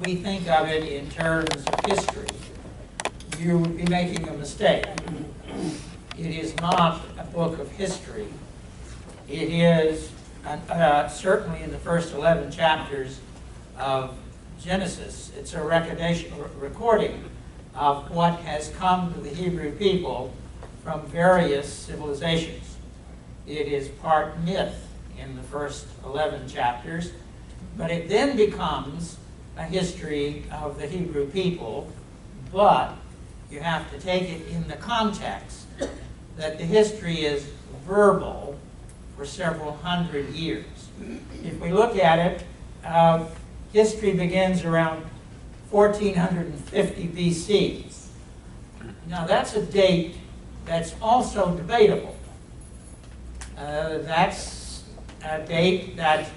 we think of it in terms of history, you would be making a mistake. It is not a book of history. It is certainly in the first 11 chapters of Genesis. It's a recording of what has come to the Hebrew people from various civilizations. It is part myth in the first 11 chapters, but it then becomes a history of the Hebrew people, but you have to take it in the context that the history is verbal for several hundred years. If we look at it, history begins around 1450 BC. Now that's a date that's also debatable. That's a date that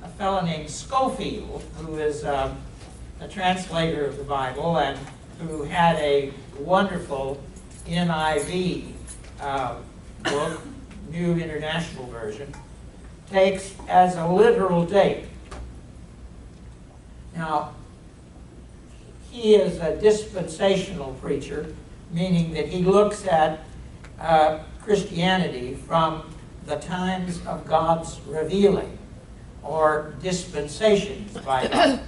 a fellow named Schofield, who is a translator of the Bible and who had a wonderful NIV book, New International Version, takes as a literal date. Now, he is a dispensational preacher, meaning that he looks at Christianity from the times of God's revealing, or dispensations by God.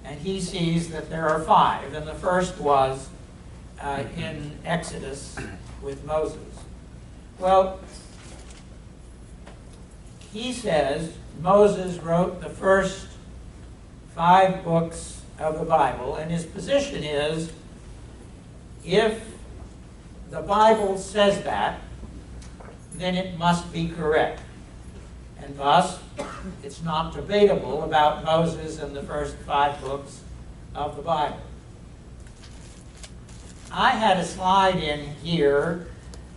And he sees that there are 5, and the first was in Exodus with Moses. Well, he says Moses wrote the first 5 books of the Bible, and his position is, if the Bible says that, then it must be correct. And thus, it's not debatable about Moses and the first 5 books of the Bible. I had a slide in here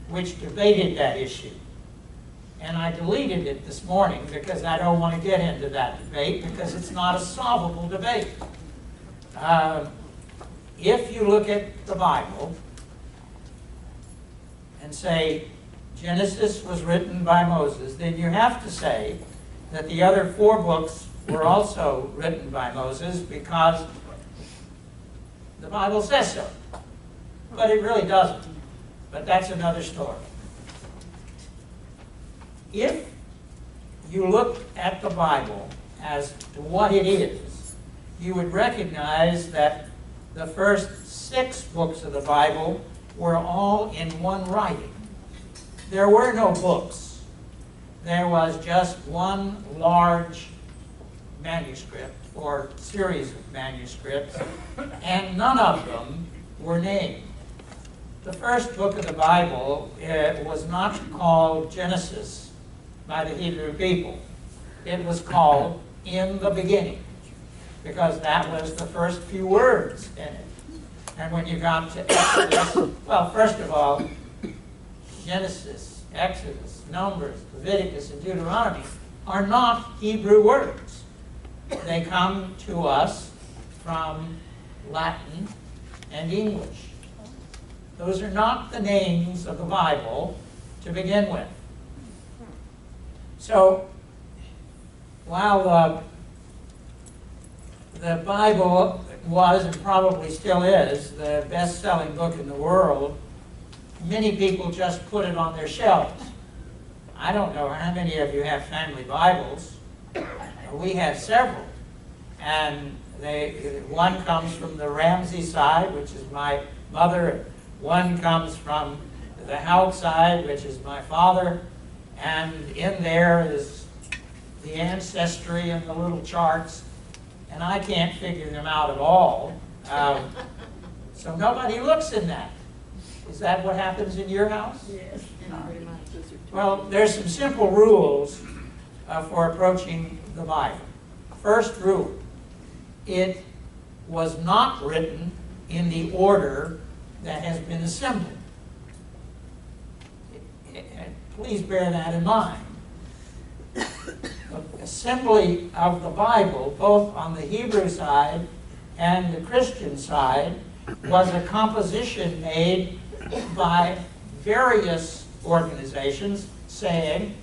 which debated that issue. And I deleted it this morning because I don't want to get into that debate because it's not a solvable debate. If you look at the Bible and say Genesis was written by Moses, then you have to say that the other 4 books were also written by Moses because the Bible says so. But it really doesn't. But that's another story. If you look at the Bible as to what it is, you would recognize that the first 6 books of the Bible were all in one writing. There were no books. There was just one large manuscript or series of manuscripts, and none of them were named. The first book of the Bible was not called Genesis by the Hebrew people. It was called In the Beginning, because that was the first few words in it. And when you got to Exodus, well, first of all, Genesis, Exodus, Numbers, Leviticus, and Deuteronomy are not Hebrew words. They come to us from Latin and English. Those are not the names of the Bible to begin with. So, while the Bible was, and probably still is, the best-selling book in the world, many people just put it on their shelves. I don't know how many of you have family Bibles. We have several. And one comes from the Ramsey side, which is my mother. One comes from the Houck side, which is my father. And in there is the ancestry and the little charts. And I can't figure them out at all. So nobody looks in that. Is that what happens in your house? Yes. Well, there's some simple rules for approaching the Bible. First rule, it was not written in the order that has been assembled. Please bear that in mind. The assembly of the Bible, both on the Hebrew side and the Christian side, was a composition made by various organizations saying,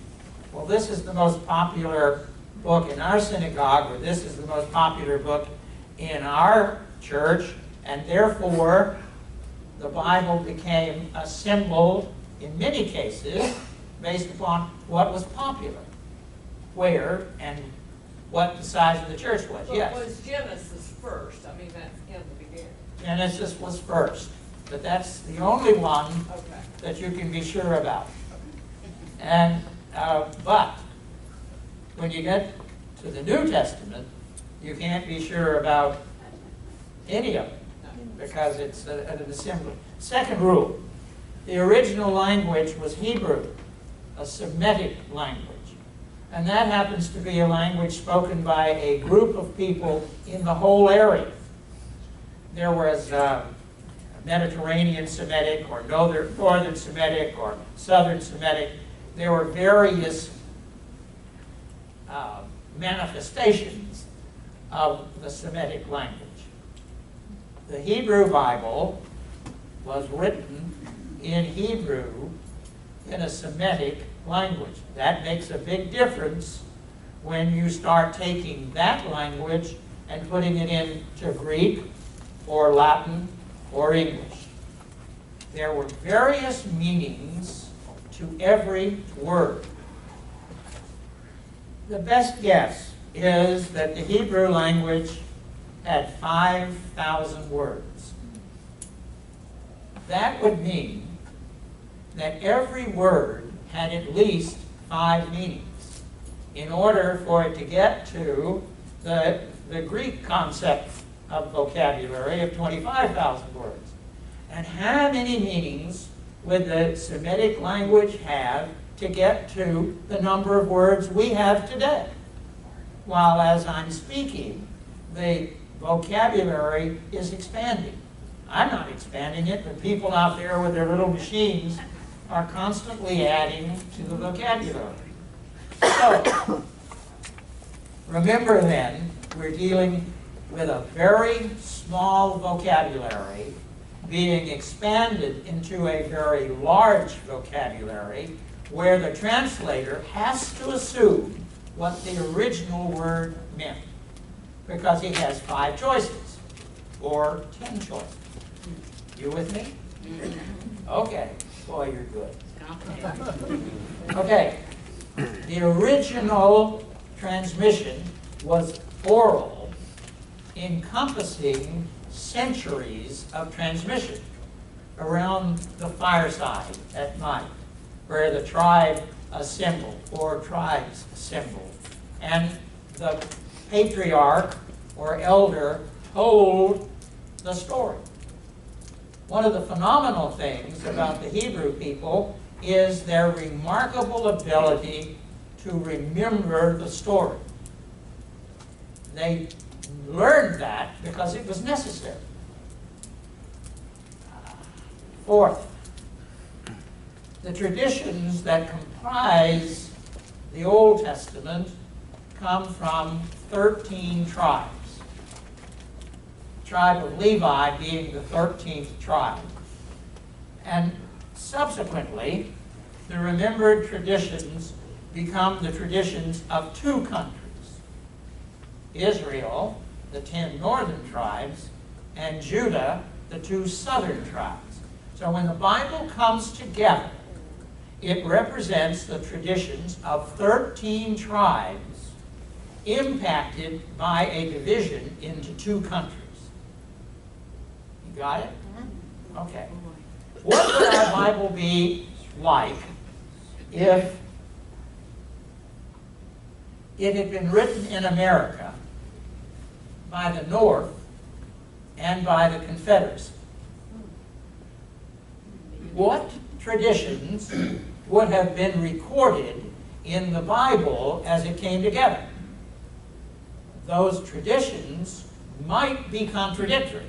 well, this is the most popular book in our synagogue, or this is the most popular book in our church, and therefore the Bible became a symbol, in many cases, based upon what was popular, where and what the size of the church was. But yes. was Genesis first? I mean, that's in the beginning. Genesis was first, but that's the only one Okay. that you can be sure about. And but when you get to the New Testament, you can't be sure about any of it because it's an assembly. Second rule: the original language was Hebrew, a Semitic language. And that happens to be a language spoken by a group of people in the whole area. There was Mediterranean Semitic, or Northern Semitic, or Southern Semitic. There were various manifestations of the Semitic language. The Hebrew Bible was written in Hebrew in a Semitic language. That makes a big difference when you start taking that language and putting it into Greek or Latin or English. There were various meanings to every word. The best guess is that the Hebrew language had 5,000 words. That would mean that every word had at least 5 meanings in order for it to get to the Greek concept of vocabulary of 25,000 words. And how many meanings would the Semitic language have to get to the number of words we have today? While as I'm speaking, the vocabulary is expanding. I'm not expanding it, but people out there with their little machines are constantly adding to the vocabulary. So, remember then, we're dealing with a very small vocabulary being expanded into a very large vocabulary where the translator has to assume what the original word meant because he has 5 choices or 10 choices. You with me? Okay. Boy, you're good. Okay. The original transmission was oral, encompassing centuries of transmission around the fireside at night, where the tribe assembled, or tribes assembled, and the patriarch or elder told the story. One of the phenomenal things about the Hebrew people is their remarkable ability to remember the story. They learned that because it was necessary. Fourth, the traditions that comprise the Old Testament come from 13 tribes. The tribe of Levi being the 13th tribe. And subsequently, the remembered traditions become the traditions of 2 countries. Israel, the 10 northern tribes, and Judah, the 2 southern tribes. So when the Bible comes together, it represents the traditions of 13 tribes impacted by a division into 2 countries. You got it? Okay. What would our Bible be like if it had been written in America by the North and by the Confederacy? What traditions would have been recorded in the Bible as it came together? Those traditions might be contradictory,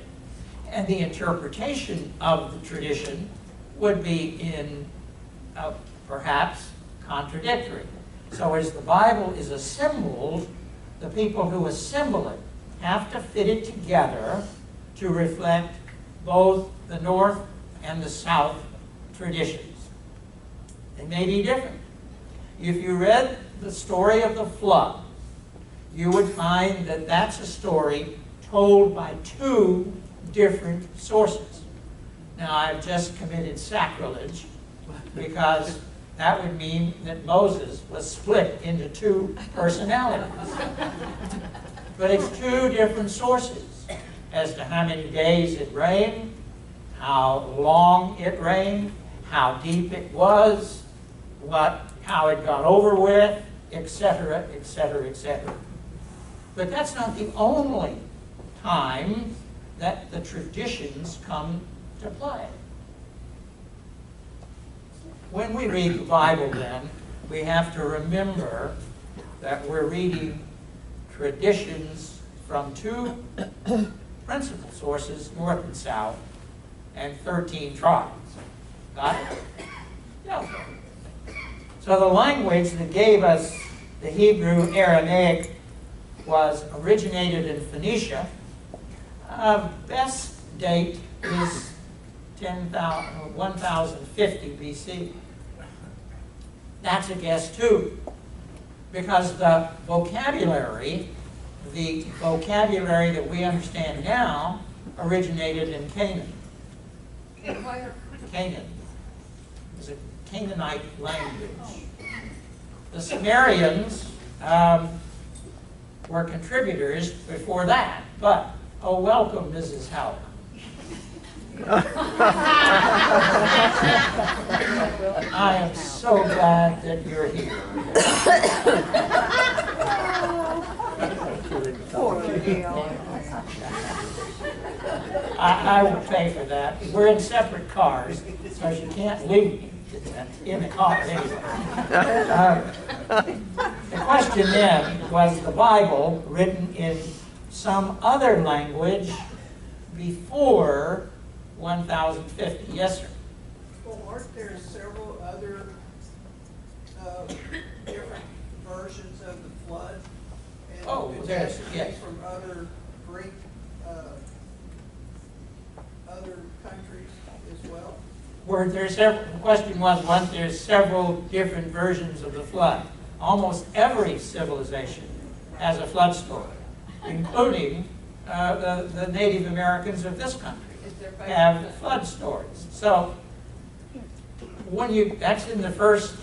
and the interpretation of the tradition would be perhaps contradictory. So as the Bible is assembled, the people who assemble it have to fit it together to reflect both the North and the South traditions. They may be different. If you read the story of the flood, you would find that that's a story told by two different sources. Now, I've just committed sacrilege because that would mean that Moses was split into two personalities. But it's two different sources as to how many days it rained, how long it rained, how deep it was, how it got over with, etc., etc., etc. But that's not the only time that the traditions come to play. When we read the Bible, then, we have to remember that we're reading traditions from two principal sources, north and south, and 13 tribes. Got it? Yeah. So the language that gave us the Hebrew Aramaic was originated in Phoenicia. Best date is 1050 BC. That's a guess too, because the vocabulary that we understand now originated in Canaan. And where? Canaan. It was a Canaanite language. The Sumerians were contributors before that, but, oh, welcome, Mrs. Howard. I am so glad that you're here. I will pay for that. We're in separate cars, so she can't leave me in the car anyway. The question then, was the Bible written in some other language before 1050? Yes, sir. Well, aren't there several other different versions of the flood? And Oh, did there's, that yes. come from other Greek, other countries as well? Were there several, the question was there's several different versions of the flood. Almost every civilization has a flood story, including the Native Americans of this country have flood stories. So that's in the first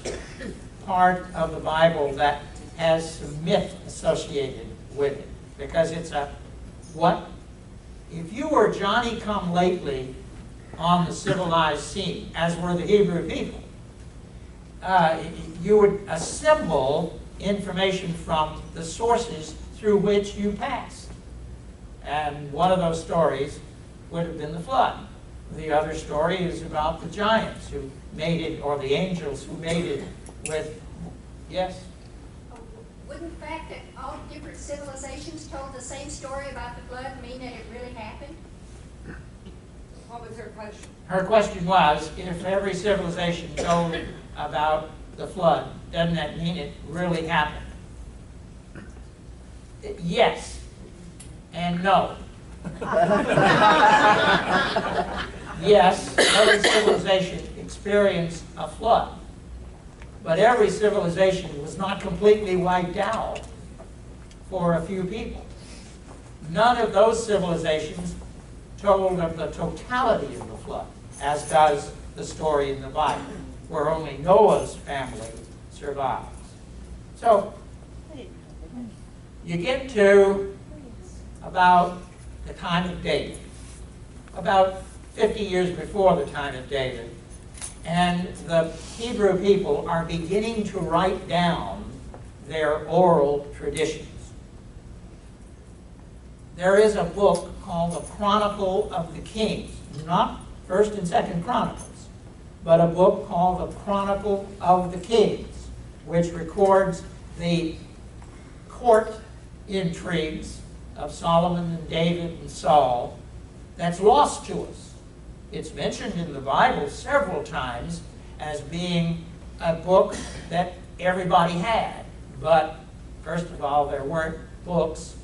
part of the Bible that has some myth associated with it, because it's if you were Johnny come lately on the civilized scene, as were the Hebrew people, you would assemble information from the sources through which you passed. And one of those stories would have been the flood. The other story is about the giants who mated, or the angels who mated with, yes? Wouldn't the fact that all different civilizations told the same story about the flood mean that it really happened? What was her question? Her question was, if every civilization told about the flood, doesn't that mean it really happened? Yes and no. Yes, every civilization experienced a flood, but every civilization was not completely wiped out for a few people. None of those civilizations told of the totality of the flood, as does the story in the Bible, where only Noah's family survives. So, you get to about the time of David, about 50 years before the time of David, and the Hebrew people are beginning to write down their oral traditions. There is a book called the Chronicle of the Kings, not 1st and 2nd Chronicles, but a book called the Chronicle of the Kings, which records the court intrigues of Solomon and David and Saul. That's lost to us. It's mentioned in the Bible several times as being a book that everybody had. But first of all, there weren't books,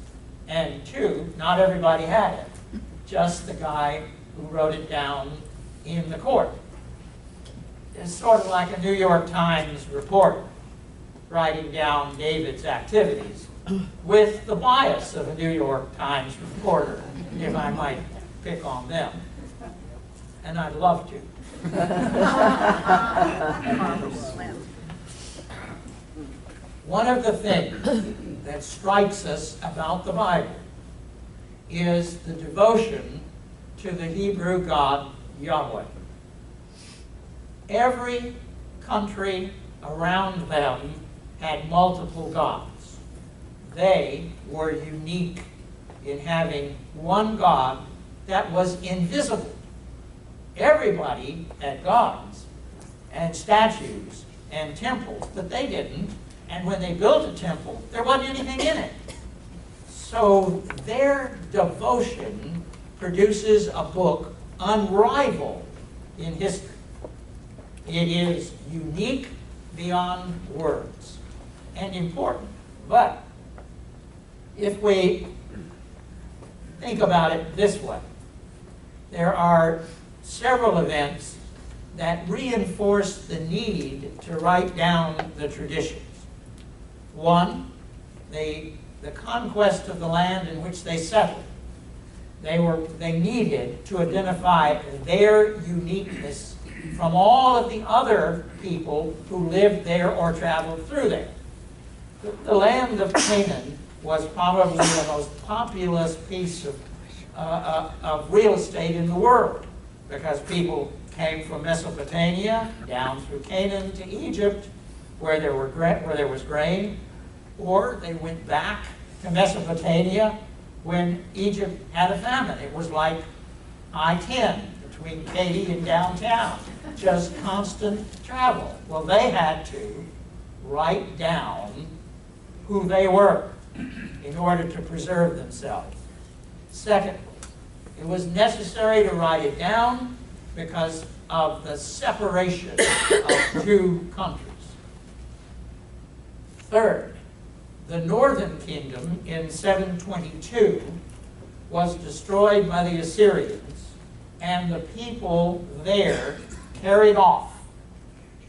and two, not everybody had it. Just the guy who wrote it down in the court. It's sort of like a New York Times reporter writing down David's activities with the bias of a New York Times reporter, if I might pick on them. And I'd love to. One of the things that strikes us about the Bible is the devotion to the Hebrew God Yahweh. Every country around them had multiple gods. They were unique in having one God that was invisible. Everybody had gods and statues and temples, but they didn't. And when they built a temple, there wasn't anything in it. So their devotion produces a book unrivaled in history. It is unique beyond words and important. But if we think about it this way, there are several events that reinforce the need to write down the traditions. One, the conquest of the land in which they settled. They needed to identify their uniqueness from all of the other people who lived there or traveled through there. The land of Canaan was probably the most populous piece of real estate in the world, because people came from Mesopotamia down through Canaan to Egypt, where there was grain, or they went back to Mesopotamia when Egypt had a famine. It was like I-10 between Katy and downtown, just constant travel. Well, they had to write down who they were in order to preserve themselves. Secondly, it was necessary to write it down because of the separation of two countries. Third, the northern kingdom in 722 was destroyed by the Assyrians, and the people there carried off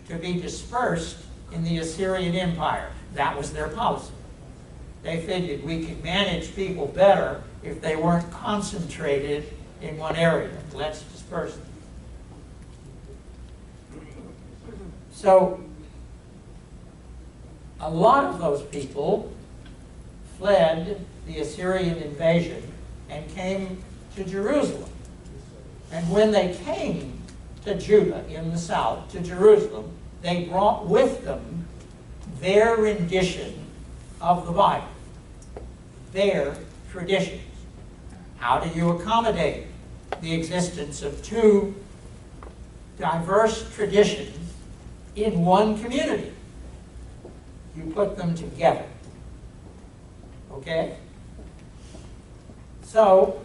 to be dispersed in the Assyrian Empire. That was their policy. They figured we could manage people better if they weren't concentrated in one area. Let's disperse them. So, a lot of those people fled the Assyrian invasion and came to Jerusalem. And when they came to Judah in the south, to Jerusalem, they brought with them their rendition of the Bible, their traditions. How do you accommodate the existence of two diverse traditions in one community? You put them together. Okay? So,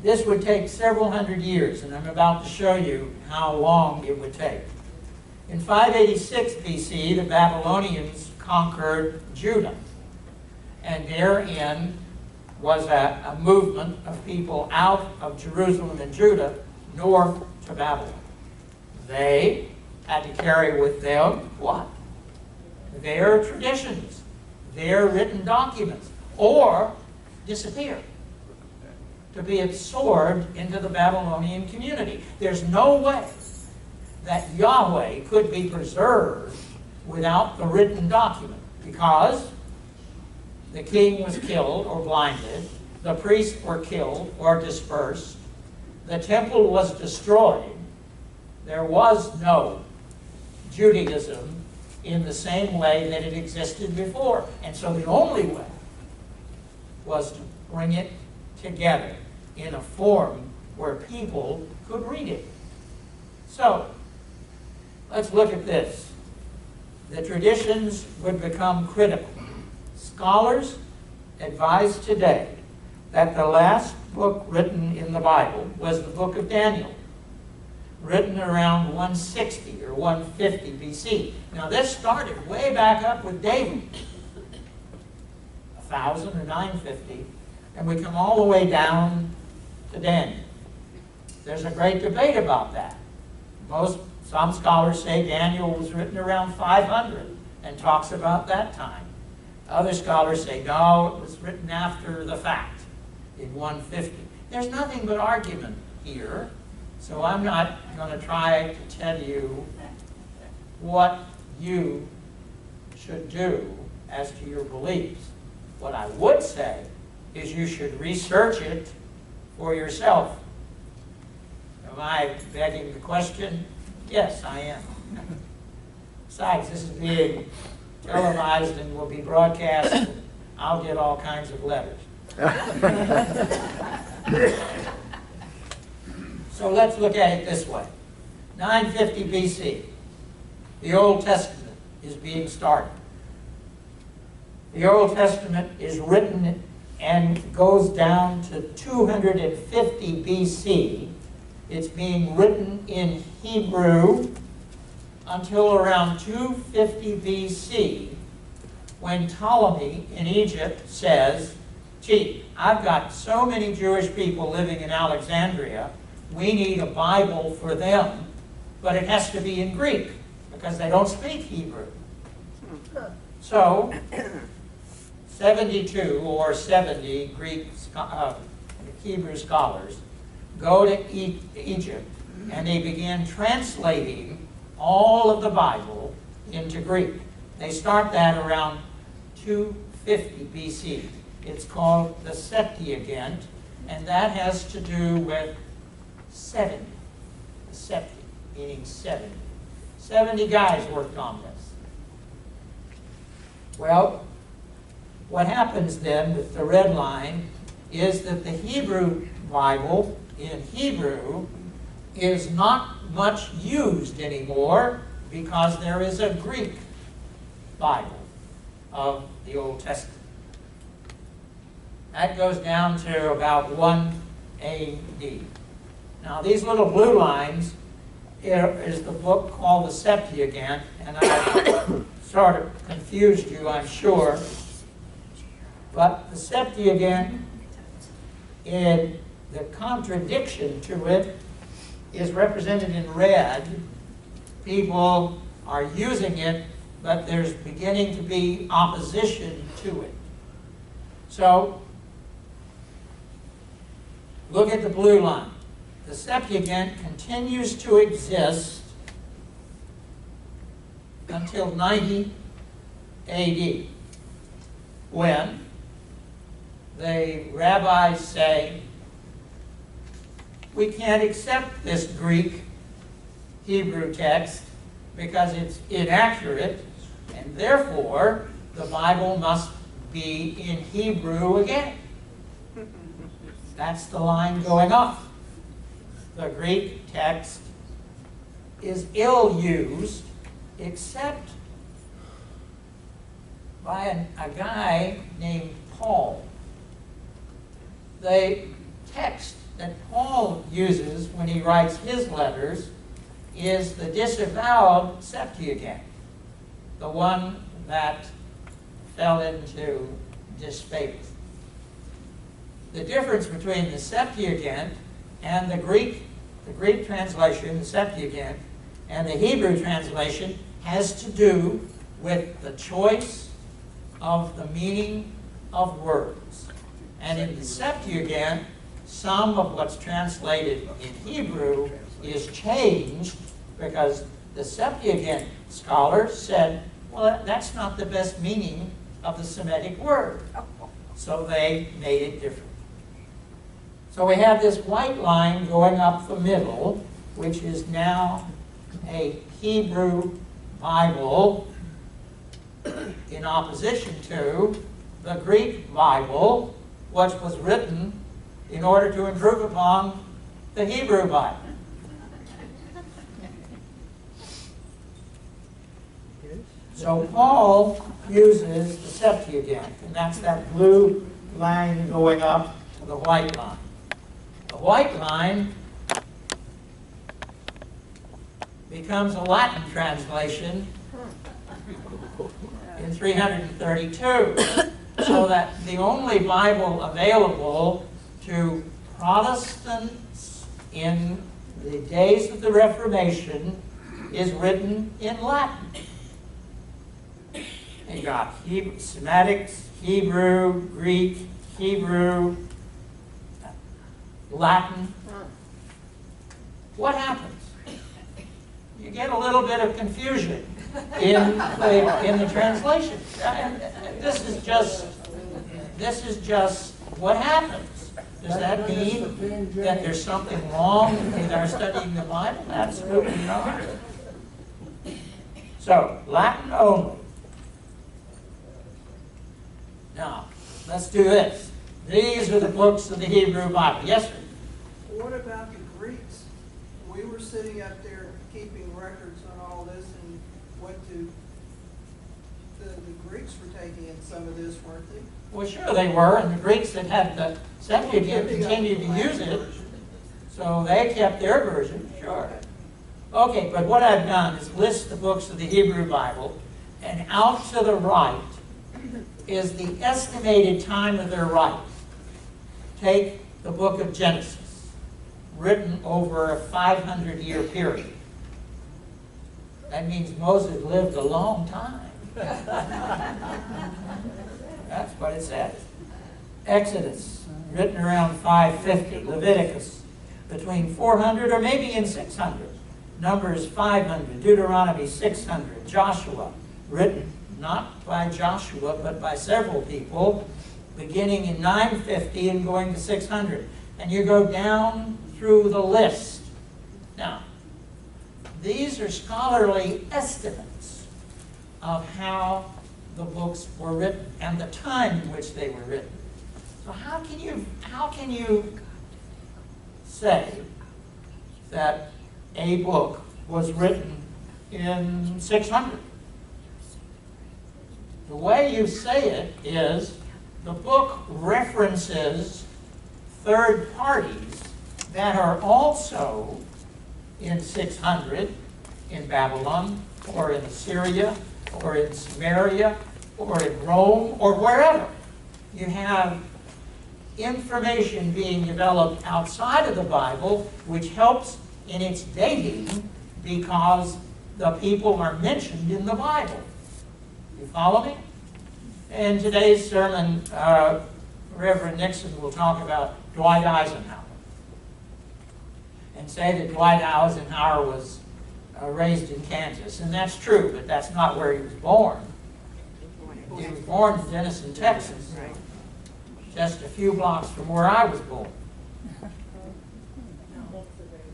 this would take several hundred years, and I'm about to show you how long it would take. In 586 BC, the Babylonians conquered Judah, and therein was a movement of people out of Jerusalem and Judah north to Babylon. They had to carry with them what? Their traditions, their written documents, or disappear, to be absorbed into the Babylonian community. There's no way that Yahweh could be preserved without the written document, because the king was killed or blinded, the priests were killed or dispersed, the temple was destroyed, there was no Judaism in the same way that it existed before. And so the only way was to bring it together in a form where people could read it. So, let's look at this. The traditions would become critical. Scholars advise today that the last book written in the Bible was the book of Daniel, written around 160 or 150 BC. Now this started way back up with David, 1000 or 950, and we come all the way down to Daniel. There's a great debate about that. Some scholars say Daniel was written around 500 and talks about that time. Other scholars say, no, it was written after the fact, in 150. There's nothing but argument here, so I'm not going to try to tell you what you should do as to your beliefs. What I would say is you should research it for yourself. Am I begging the question? Yes, I am. Besides, this is being televised and will be broadcast, and I'll get all kinds of letters. So let's look at it this way. 950 BC, the Old Testament is being started. The Old Testament is written and goes down to 250 BC. It's being written in Hebrew until around 250 BC, when Ptolemy in Egypt says, gee, I've got so many Jewish people living in Alexandria, we need a Bible for them, but it has to be in Greek, because they don't speak Hebrew. So, 72 or 70 Hebrew scholars go to Egypt, and they begin translating all of the Bible into Greek. They start that around 250 BC. It's called the Septuagint, and that has to do with 70. The Septi, meaning 70. 70 guys worked on this. Well, what happens then with the red line is that the Hebrew Bible in Hebrew is not much used anymore because there is a Greek Bible of the Old Testament. That goes down to about 1 AD. Now these little blue lines is the book called the Septuagint, and I sort of confused you, I'm sure. But the Septuagint, in the contradiction to it, is represented in red. People are using it, but there's beginning to be opposition to it. So, look at the blue line. The Septuagint continues to exist until 90 AD, when the rabbis say, we can't accept this Greek Hebrew text because it's inaccurate, and therefore the Bible must be in Hebrew again. That's the line going off. The Greek text is ill-used, except by a guy named Paul. The text that Paul uses when he writes his letters is the disavowed Septuagint, the one that fell into disfavor. The difference between the Septuagint and the Greek translation, the Septuagint, and the Hebrew translation has to do with the choice of the meaning of words. And in the Septuagint, some of what's translated in Hebrew is changed because the Septuagint scholars said, well, that's not the best meaning of the Semitic word. So they made it different. So we have this white line going up the middle, which is now a Hebrew Bible in opposition to the Greek Bible, which was written in order to improve upon the Hebrew Bible. So Paul uses the Septuagint, and that's that blue line going up to the white line. The white line becomes a Latin translation in 332, so that the only Bible available to Protestants in the days of the Reformation is written in Latin. You got Hebrew, Semitics, Hebrew, Greek, Hebrew, Latin. What happens? You get a little bit of confusion in the translation. And this is just what happens. Does that mean that there's something wrong with our studying the Bible? Absolutely not. So, Latin only. Now, let's do this. These are the books of the Hebrew Bible. Yes, sir? What about the Greeks? We were sitting up there keeping records on all this, and what the Greeks were taking in some of this, weren't they? Well, sure they were, and the Greeks that had the Septuagint continued to use it, so they kept their version, sure. Okay, but what I've done is list the books of the Hebrew Bible, and out to the right is the estimated time of their writing. Take the book of Genesis, written over a 500-year period. That means Moses lived a long time. That's what it says. Exodus, written around 550. Leviticus, between 400 or maybe in 600. Numbers 500. Deuteronomy 600. Joshua, written not by Joshua but by several people, beginning in 950 and going to 600. And you go down through the list. Now, these are scholarly estimates of how the books were written and the time in which they were written. So how can you say that a book was written in 600? The way you say it is the book references third parties that are also in 600 in Babylon or in Assyria or in Samaria, or in Rome, or wherever. You have information being developed outside of the Bible, which helps in its dating because the people are mentioned in the Bible. You follow me? In today's sermon, Reverend Nixon will talk about Dwight Eisenhower and say that Dwight Eisenhower was raised in Kansas, and that's true, but that's not where he was born. He was born in Denison, Texas, just a few blocks from where I was born.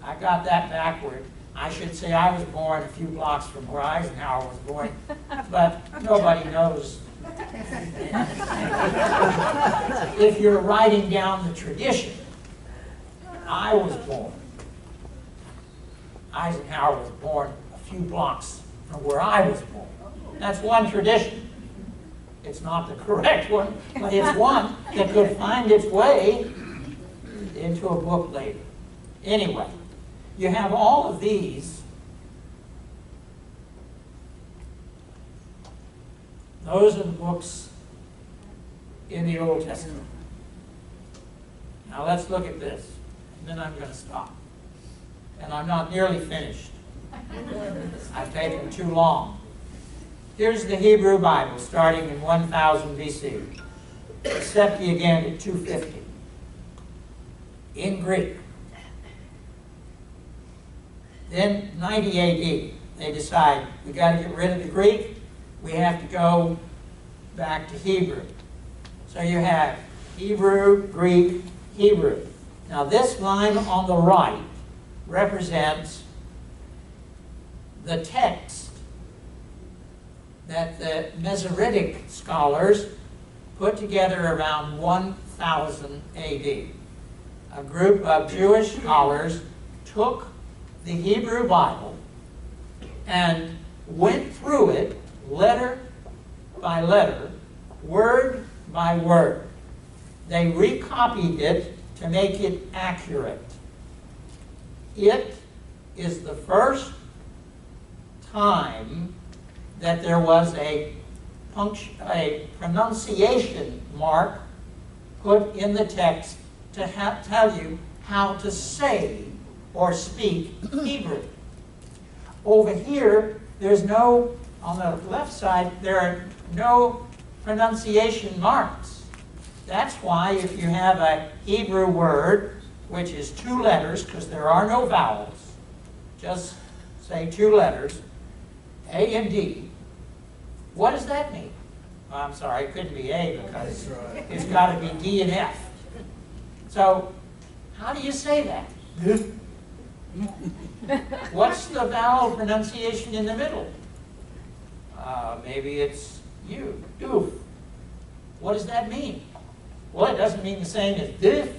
I got that backward. I should say I was born a few blocks from where Eisenhower was born, but nobody knows. If you're writing down the tradition, I was born. Eisenhower was born a few blocks from where I was born. That's one tradition. It's not the correct one, but it's one that could find its way into a book later. Anyway, you have all of these. Those are the books in the Old Testament. Now let's look at this, and then I'm going to stop. And I'm not nearly finished. I've taken too long. Here's the Hebrew Bible starting in 1000 BC. The Septuagint at 250. In Greek. Then 90 AD, they decide we got to get rid of the Greek. We have to go back to Hebrew. So you have Hebrew, Greek, Hebrew. Now this line on the right represents the text that the Masoretic scholars put together around 1000 AD. A group of Jewish scholars took the Hebrew Bible and went through it letter by letter, word by word. They recopied it to make it accurate. It is the first time that there was a pronunciation mark put in the text to tell you how to say or speak Hebrew. Over here, there's no, on the left side, there are no pronunciation marks. That's why if you have a Hebrew word, which is 2 letters, because there are no vowels, just say 2 letters, A and D, what does that mean? Well, I'm sorry, it couldn't be A because it's got to be D and F. So, how do you say that? What's the vowel pronunciation in the middle? Maybe it's U, doof. What does that mean? Well, it doesn't mean the same as diff.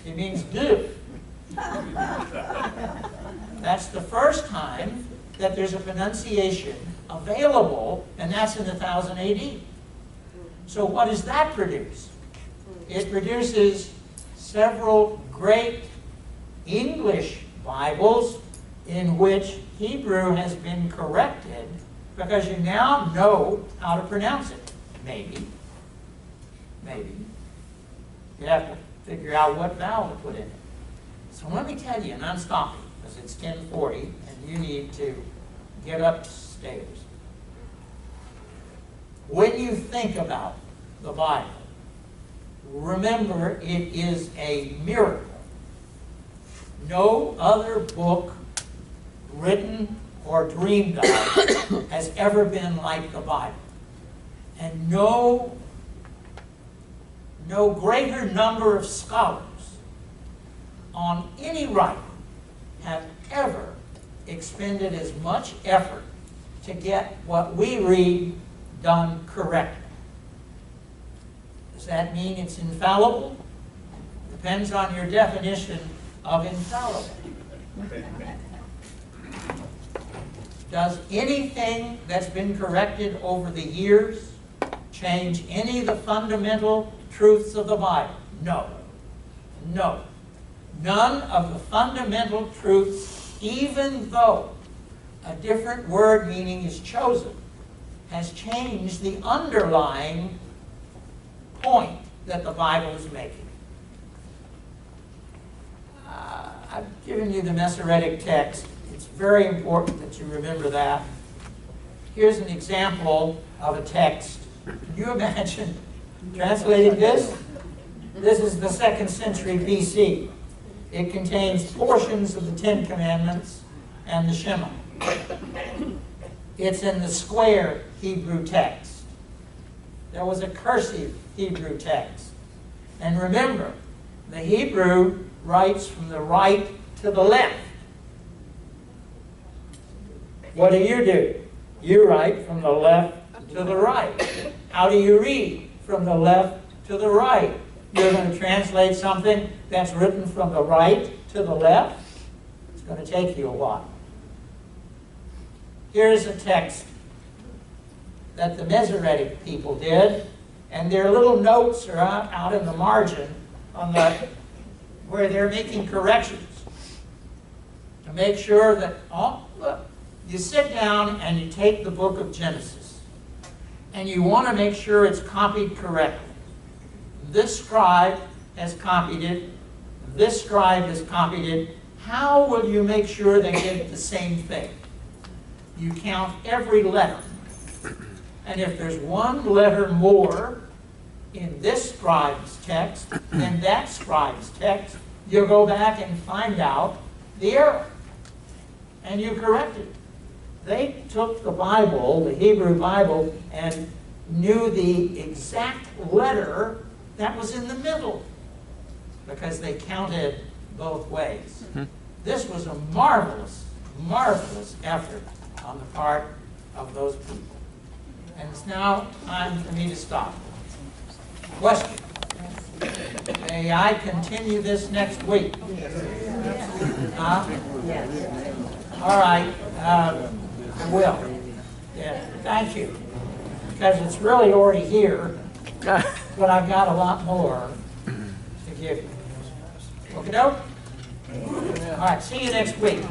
It means doof. That's the first time that there's a pronunciation available, and that's in 1000 AD. So what does that produce? It produces several great English Bibles in which Hebrew has been corrected because you now know how to pronounce it. Maybe. Maybe. You have to figure out what vowel to put in it. So let me tell you, and I'm stopping because it's 10:40 and you need to get upstairs. When you think about the Bible, remember it is a miracle. No other book written or dreamed of has ever been like the Bible. And no greater number of scholars on any writing have ever expended as much effort to get what we read done correctly. Does that mean it's infallible? Depends on your definition of infallible. Does anything that's been corrected over the years change any of the fundamental truths of the Bible? No. No. None of the fundamental truths, even though a different word meaning is chosen, has changed the underlying point that the Bible is making. I've given you the Masoretic text. It's very important that you remember that. Here's an example of a text. Can you imagine translating this? This is the 2nd century BC. It contains portions of the 10 Commandments and the Shema. It's in the square Hebrew text. There was a cursive Hebrew text. And remember, the Hebrew writes from the right to the left. What do? You write from the left to the right. How do you read from the left to the right? You're going to translate something that's written from the right to the left? It's going to take you a while. Here's a text that the Masoretic people did, and their little notes are out in the margin on where they're making corrections to make sure that, look, you sit down and you take the book of Genesis, and you want to make sure it's copied correctly. This scribe has copied it. This scribe has copied it. How will you make sure they did the same thing? You count every letter. And if there's one letter more in this scribe's text than that scribe's text, you go back and find out the error. And you correct it. They took the Bible, the Hebrew Bible, and knew the exact letter that was in the middle because they counted both ways. This was a marvelous, marvelous effort on the part of those people. And it's now time for me to stop. Question? May I continue this next week? Huh? All right. I will. Yeah, thank you. Because it's really already here, but I've got a lot more to give you. Okay, doke? All right, see you next week.